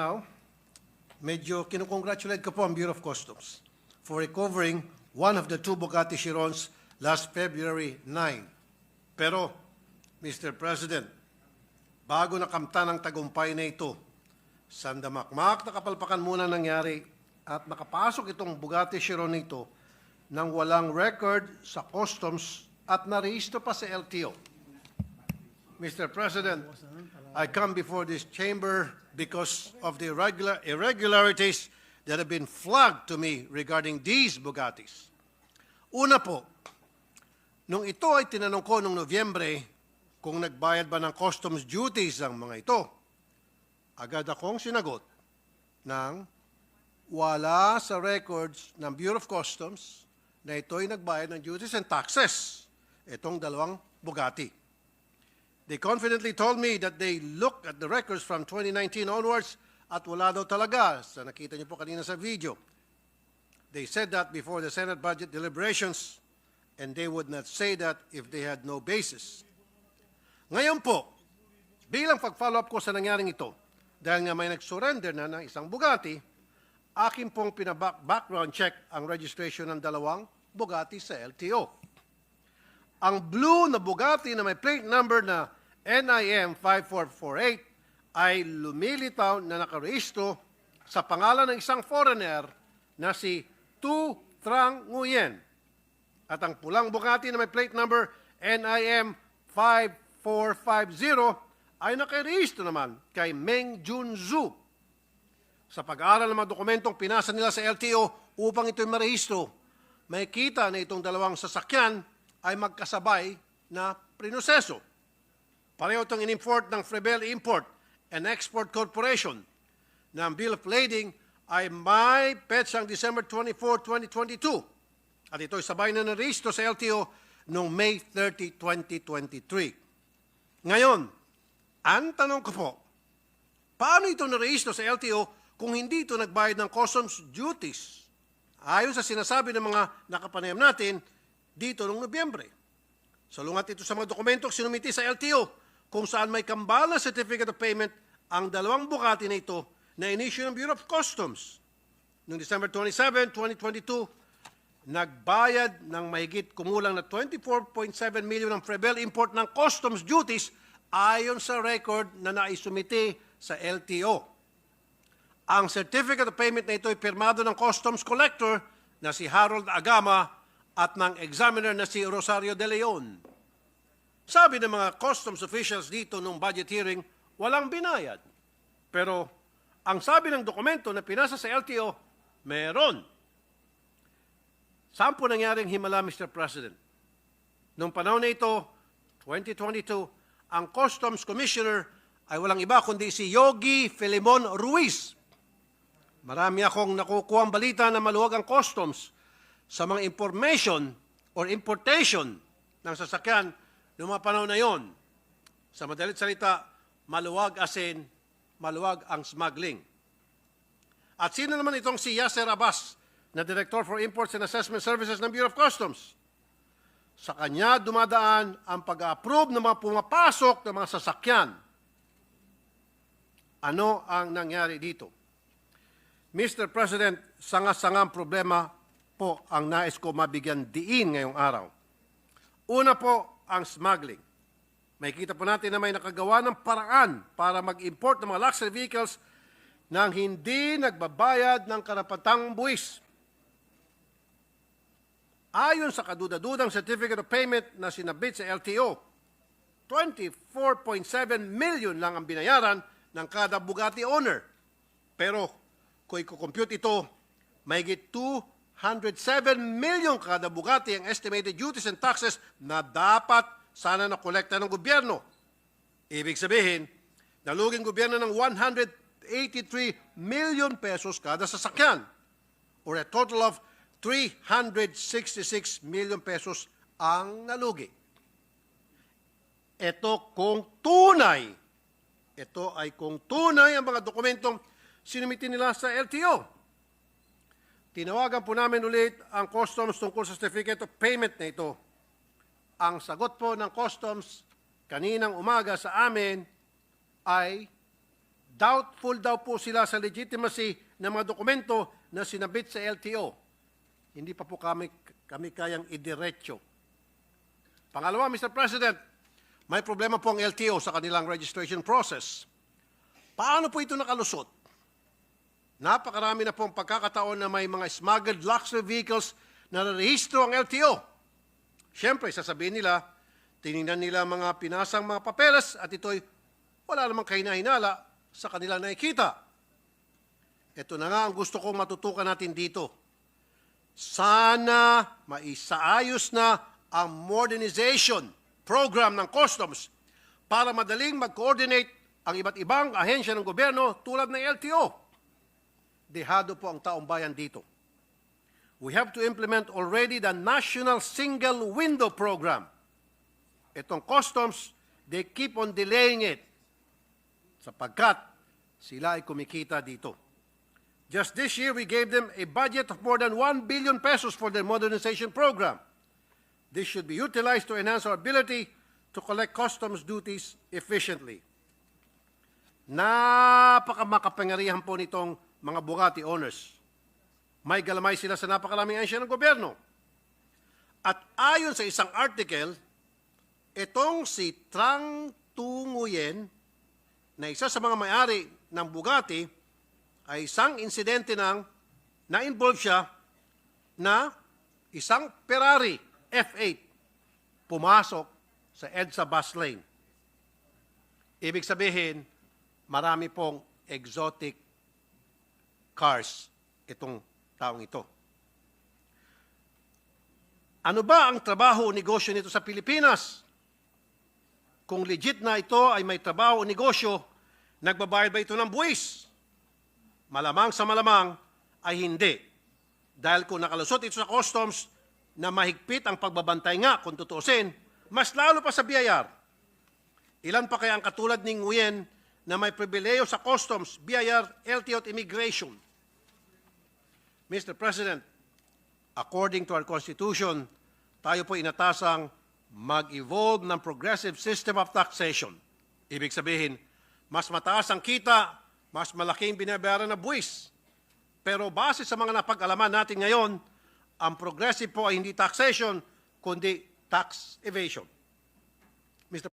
Now, medyo kinukongratulate ko po ang Bureau of Customs for recovering one of the two Bugatti Chirons last February 9. Pero, Mr. President, bago nakamtan ang tagumpay na ito, sandamakmak na kapalpakan muna nangyari at nakapasok itong Bugatti Chiron na ito nang walang record sa customs at narehistro pa sa LTO. Mr. President, I come before this chamber because of the irregularities that have been flagged to me regarding these Bugattis. Una po, nung ito ay tinanong ko noong Nobyembre kung nagbayad ba ng customs duties ang mga ito, agad akong sinagot ng wala sa records ng Bureau of Customs na ito ay nagbayad ng duties and taxes, itong dalawang Bugatti. They confidently told me that they looked at the records from 2019 onwards at wala daw talaga. Sa nakita niyo po kanina sa video. They said that before the Senate budget deliberations and they would not say that if they had no basis. Ngayon po, bilang pag-follow up ko sa nangyaring ito, dahil nga may nag-surrender na ng isang Bugatti, akin pong background check ang registration ng dalawang Bugatti sa LTO. Ang blue na Bugatti na may plate number na NIM 5448 ay lumilitaw na nakarehistro sa pangalan ng isang foreigner na si Tu Trang Nguyen. At ang pulang Bugatti na may plate number NIM 5450 ay nakarehistro naman kay Meng Junzu. Sa pag-aaral ng mga dokumentong pinasa nila sa LTO upang ito'y marehistro, may kita na itong dalawang sasakyan ay magkasabay na prinoseso. Pareho itong in-import ng Frebel Import and Export Corporation na ang bill of lading ay may petsang December 24, 2022 at ito'y sabay na narehistro sa LTO noong May 30, 2023. Ngayon, ang tanong ko po, paano ito narehistro sa LTO kung hindi ito nagbayad ng customs duties? Ayon sa sinasabi ng mga nakapanayam natin dito noong Nobyembre. Salungat ito sa mga dokumentong sinumiti sa LTO kung saan may kambala certificate of payment ang dalawang Bugatti na ito na in-issue ng Bureau of Customs. Noong December 27, 2022, nagbayad ng mahigit kumulang na 24.7 million ng Frebel Import ng customs duties ayon sa record na naisumiti sa LTO. Ang certificate of payment na ito ay pirmado ng customs collector na si Harold Agama at ng examiner na si Rosario De Leon. Sabi ng mga customs officials dito nung budget hearing, walang binayad. Pero ang sabi ng dokumento na pinasa sa LTO, meron. Saan po nangyaring himala, Mr. President? Noong panahon na ito, 2022, ang Customs Commissioner ay walang iba kundi si Yogi Filemon Ruiz. Marami akong nakukuha ang balita na maluwag ang customs sa mga information or importation ng sasakyan noong mga panahon na yon. Sa madalit salita, maluwag as in, maluwag ang smuggling. At sino naman itong si Yasser Abbas, na Director for Imports and Assessment Services ng Bureau of Customs? Sa kanya dumadaan ang pag-approve ng mga pumapasok ng mga sasakyan. Ano ang nangyari dito? Mr. President, sanga-sangang problema po ang nais ko mabigyan diin ngayong araw. Una po, ang smuggling. May kita po natin na may nakagawa ng paraan para mag-import ng mga luxury vehicles nang hindi nagbabayad ng karapatang buwis. Ayon sa kaduda-dudang certificate of payment na sinabit sa LTO, 24.7 million lang ang binayaran ng kada Bugatti owner. Pero kung i-compute ito, mahigit 207 million kada Bugatti ang estimated duties and taxes na dapat sana nakolekta ng gobyerno. Ibig sabihin, naluging gobyerno ng 183 million pesos kada sasakyan or a total of 366 million pesos ang nalugi. Ito ay kung tunay ang mga dokumentong sinumiti nila sa LTO. Tinawagan po namin ulit ang customs tungkol sa certificate of payment na ito. Ang sagot po ng customs kaninang umaga sa amin ay doubtful daw po sila sa legitimacy ng mga dokumento na sinabit sa LTO. Hindi pa po kami kayang idiretso. Pangalawa, Mr. President, may problema po ang LTO sa kanilang registration process. Paano po ito nakalusot? Napakarami na po ang pagkakataon na may mga smuggled luxury vehicles na rehistro ang LTO. Siyempre, sasabihin nila, tinignan nila mga pinasang mga papeles at ito'y wala namang kahinahinala sa kanilang nakikita. Ito na nga ang gusto kong matutukan natin dito. Sana maisaayos na ang modernization program ng customs para madaling mag-coordinate ang iba't ibang ahensya ng gobyerno tulad ng LTO. Dehado po ang taong bayan dito. We have to implement already the National Single Window Program. Itong customs, they keep on delaying it sapagkat sila ay kumikita dito. Just this year, we gave them a budget of more than 1 billion pesos for their modernization program. This should be utilized to enhance our ability to collect customs duties efficiently. Napakamakapangyarihan po nitong mga Bugatti owners. May galamay sila sa napakaraming ahensya ng gobyerno. At ayon sa isang article, itong si Trang Tu Nguyen, na isa sa mga may-ari ng Bugatti, ay isang insidente na-involve siya na isang Ferrari F8 pumasok sa EDSA bus lane. Ibig sabihin, marami pong exotic cars itong taong ito. Ano ba ang trabaho o negosyo nito sa Pilipinas? Kung legit na ito ay may trabaho o negosyo, nagbabayad ba ito ng buwis? Malamang sa malamang ay hindi. Dahil kung nakalusot ito sa customs na mahigpit ang pagbabantay nga, kung tutuusin, mas lalo pa sa BIR. Ilan pa kaya ang katulad ni Nguyen na may pribileyo sa customs, BIR, LTO at immigration? Mr. President, according to our Constitution, tayo po inatasang mag-evolve ng progressive system of taxation. Ibig sabihin, mas mataas ang kita, mas malaking binabayaran na buwis. Pero base sa mga napag-alaman natin ngayon, ang progressive po ay hindi taxation, kundi tax evasion. Mr.